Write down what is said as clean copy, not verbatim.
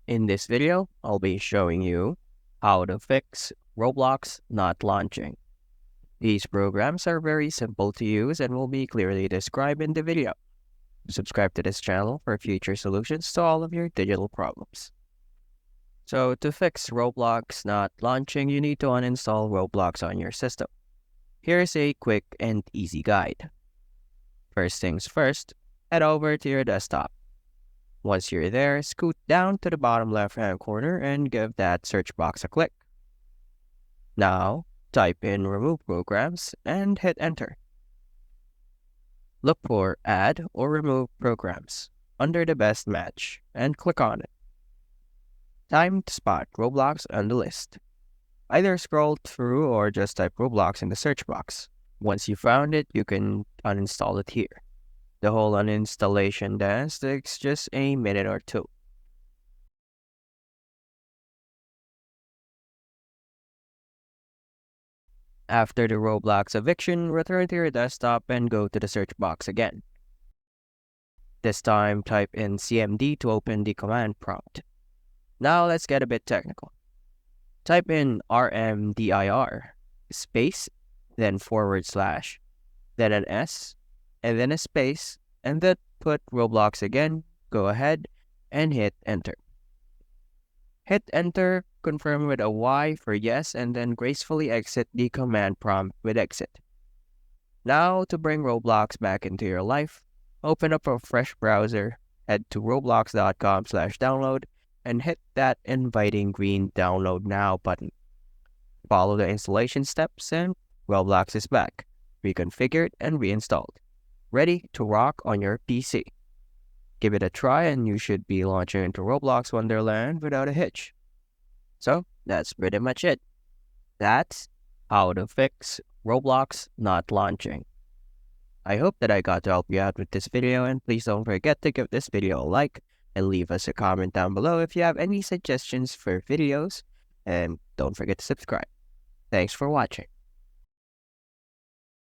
In this video, I'll be showing you how to fix Roblox not launching. These programs are very simple to use and will be clearly described in the video. Subscribe to this channel for future solutions to all of your digital problems. So to fix Roblox not launching, you need to uninstall Roblox on your system. Here's a quick and easy guide. First things first, head over to your desktop. Once you're there, scoot down to the bottom left-hand corner and give that search box a click. Now, type in Remove Programs and hit Enter. Look for Add or Remove Programs under the best match and click on it. Time to spot Roblox on the list. Either scroll through or just type Roblox in the search box. Once you found it, you can uninstall it here. The whole uninstallation dance takes just a minute or two. After the Roblox eviction, return to your desktop and go to the search box again. This time, type in CMD to open the command prompt. Now let's get a bit technical. Type in RMDIR, space, then /, then an S, and then a space, and then put Roblox again, go ahead, and hit Enter. Hit Enter, confirm with a Y for yes, and then gracefully exit the command prompt with exit. Now, to bring Roblox back into your life, open up a fresh browser, head to roblox.com/download, and hit that inviting green Download Now button. Follow the installation steps, and Roblox is back, reconfigured and reinstalled, ready to rock on your PC. Give it a try and you should be launching into Roblox Wonderland without a hitch. So, that's pretty much it. That's how to fix Roblox not launching. I hope that I got to help you out with this video, and please don't forget to give this video a like and leave us a comment down below if you have any suggestions for videos, and don't forget to subscribe. Thanks for watching.